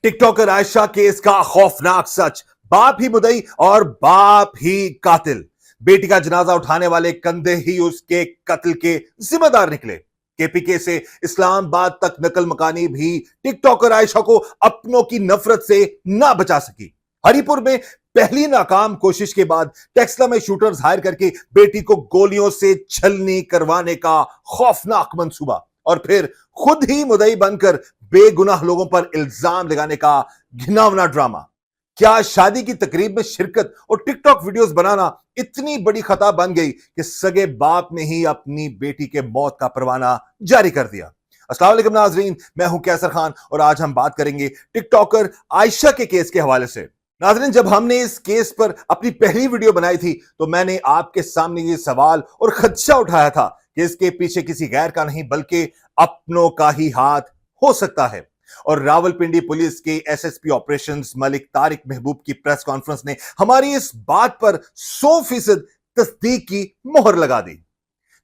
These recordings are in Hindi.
टिकटॉकर आयशा केस का खौफनाक सच, बाप ही मुद्दई और बाप ही कातिल। बेटी का जनाजा उठाने वाले कंधे ही उसके कत्ल के जिम्मेदार निकले। केपीके से इस्लामाबाद तक नकल मकानी भी टिकटॉकर आयशा को अपनों की नफरत से ना बचा सकी। हरिपुर में पहली नाकाम कोशिश के बाद टेक्सला में शूटर्स हायर करके बेटी को गोलियों से छलनी करवाने का खौफनाक मंसूबा और फिर खुद ही मुद्दई बनकर बेगुनाह लोगों पर इल्जाम लगाने का घिनौना ड्रामा। क्या शादी की तकरीब में शिरकत और टिकटॉक वीडियोस बनाना इतनी बड़ी खता बन गई कि सगे बाप ने ही अपनी बेटी के मौत का परवाना जारी कर दिया। अस्सलाम वालेकुम नाजरीन, मैं हूं कैसर खान और आज हम बात करेंगे टिकटॉकर आयशा के केस के हवाले से। नाजरीन, जब हमने इस केस पर अपनी पहली वीडियो बनाई थी तो मैंने आपके सामने ये सवाल और खदशा उठाया था कि इसके पीछे किसी गैर का नहीं बल्कि अपनों का ही हाथ हो सकता है। और रावलपिंडी पुलिस के एसएसपी ऑपरेशंस मलिक तारिक महबूब की प्रेस कॉन्फ्रेंस ने हमारी इस बात पर 100% तस्दीक की मोहर लगा दी।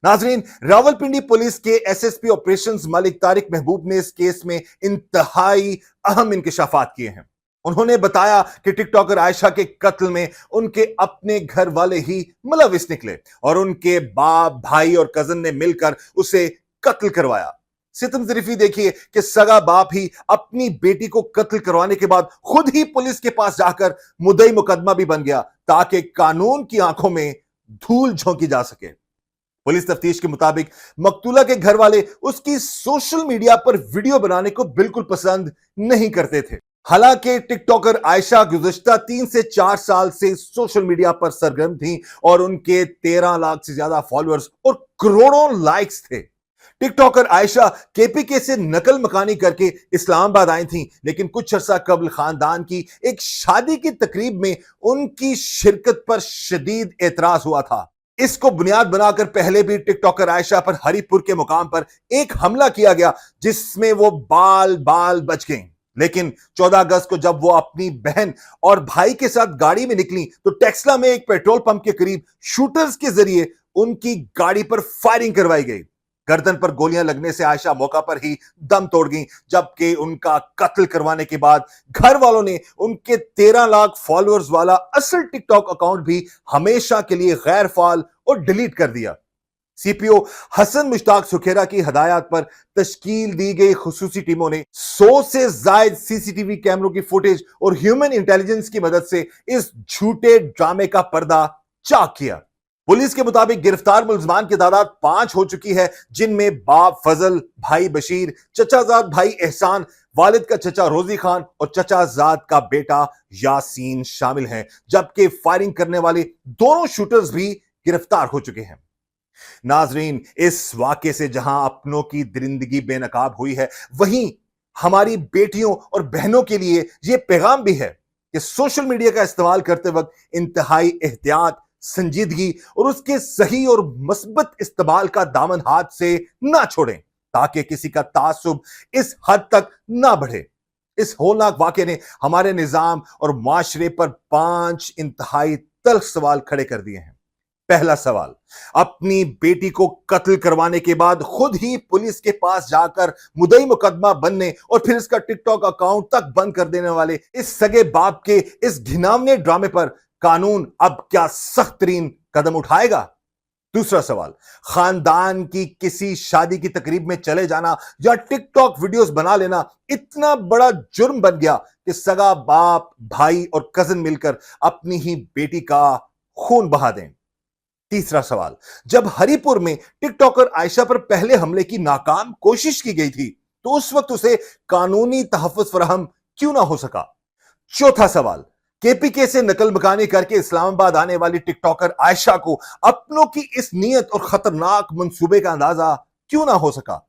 नाजरीन, रावलपिंडी पुलिस के एसएसपी ऑपरेशंस मलिक तारिक महबूब ने इस केस में इंतहाई अहम इंकशाफात किए हैं। उन्होंने बताया कि टिकटॉकर आयशा के कत्ल में उनके अपने घर वाले ही मुलविस निकले और उनके बाप, भाई और कजन ने मिलकर उसे कत्ल करवाया। सितम ज़रीफी देखिए कि सगा बाप ही अपनी बेटी को कत्ल करवाने के बाद खुद ही पुलिस के पास जाकर मुद्दई मुकदमा भी बन गया ताकि कानून की आंखों में धूल झोंकी जा सके। पुलिस तफ्तीश के मुताबिक मकतूला के घर वाले उसकी सोशल मीडिया पर वीडियो बनाने को बिल्कुल पसंद नहीं करते थे। हालांकि टिकटॉकर आयशा गुज़श्ता 3 से 4 साल से सोशल मीडिया पर सरगर्म थी और उनके 13 लाख से ज्यादा फॉलोअर्स और करोड़ों लाइक्स थे। टिकटॉकर आयशा केपीके से नकल मकानी करके इस्लामाबाद आई थी, लेकिन कुछ अर्सा कबल खानदान की एक शादी की तकरीब में उनकी शिरकत पर शदीद एतराज हुआ था। इसको बुनियाद बनाकर पहले भी टिकटॉकर आयशा पर हरिपुर के मुकाम पर एक हमला किया गया जिसमें वो बाल बाल बच गईं। लेकिन 14 अगस्त को जब वो अपनी बहन और भाई के साथ गाड़ी में निकली तो टेक्सला में एक पेट्रोल पंप के करीब शूटर्स के जरिए उनकी गाड़ी पर फायरिंग करवाई गई। गर्दन पर गोलियां लगने से आयशा मौका पर ही दम तोड़ गई, जबकि उनका कत्ल करवाने के बाद घर वालों ने उनके 13 लाख फॉलोअर्स वाला असल टिकटॉक अकाउंट भी हमेशा के लिए गैर फाल और डिलीट कर दिया। सीपीओ हसन मुश्ताक सुखेरा की हदायत पर तश्कील दी गई खुसूसी टीमों ने 100 से ज्यादा सीसीटीवी कैमरों की फुटेज और ह्यूमन इंटेलिजेंस की मदद से इस झूठे ड्रामे का पर्दा चाक किया। पुलिस के मुताबिक गिरफ्तार मुलजमान की तादाद 5 हो चुकी है, जिनमें बाप फजल, भाई बशीर, चचाजाद भाई एहसान, वालिद का चचा रोजी खान और चचाजाद का बेटा यासीन शामिल हैं, जबकि फायरिंग करने वाले दोनों शूटर्स भी गिरफ्तार हो चुके हैं। नाजरीन, इस वाक़े से जहां अपनों की दरिंदगी बेनकाब हुई है, वहीं हमारी बेटियों और बहनों के लिए यह पैगाम भी है कि सोशल मीडिया का इस्तेमाल करते वक्त इंतहाई एहतियात, संजीदगी और उसके सही और मस्बत इस्तेमाल का दामन हाथ से ना छोड़ें ताकि किसी का तासुब इस हद तक ना बढ़े। इस होलनाक वाक़े ने हमारे निजाम और माशरे पर 5 इंतहाई तल्ख सवाल खड़े कर दिए हैं। पहला सवाल, अपनी बेटी को कत्ल करवाने के बाद खुद ही पुलिस के पास जाकर मुद्दई मुकदमा बनने और फिर इसका टिकटॉक अकाउंट तक बंद कर देने वाले इस सगे बाप के इस घिनौने ड्रामे पर कानून अब क्या सख्त तरीन कदम उठाएगा? दूसरा सवाल, खानदान की किसी शादी की तकरीब में चले जाना या टिकटॉक वीडियोस बना लेना इतना बड़ा जुर्म बन गया कि सगा बाप, भाई और कजन मिलकर अपनी ही बेटी का खून बहा दें। तीसरा सवाल, जब हरिपुर में टिकटॉकर आयशा पर पहले हमले की नाकाम कोशिश की गई थी तो उस वक्त उसे कानूनी तहफ़्फ़ुज़ फराहम क्यों ना हो सका? चौथा सवाल, केपीके से नकल मकानी करके इस्लामाबाद आने वाली टिकटॉकर आयशा को अपनों की इस नीयत और खतरनाक मंसूबे का अंदाजा क्यों ना हो सका?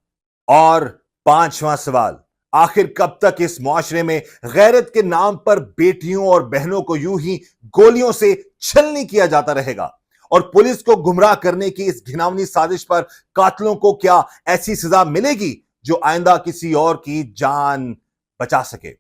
और पांचवा सवाल, आखिर कब तक इस मुआशरे में गैरत के नाम पर बेटियों और बहनों को यूं ही गोलियों से छलनी किया जाता रहेगा? और पुलिस को गुमराह करने की इस घिनौनी साजिश पर कातिलों को क्या ऐसी सजा मिलेगी जो आइंदा किसी और की जान बचा सके?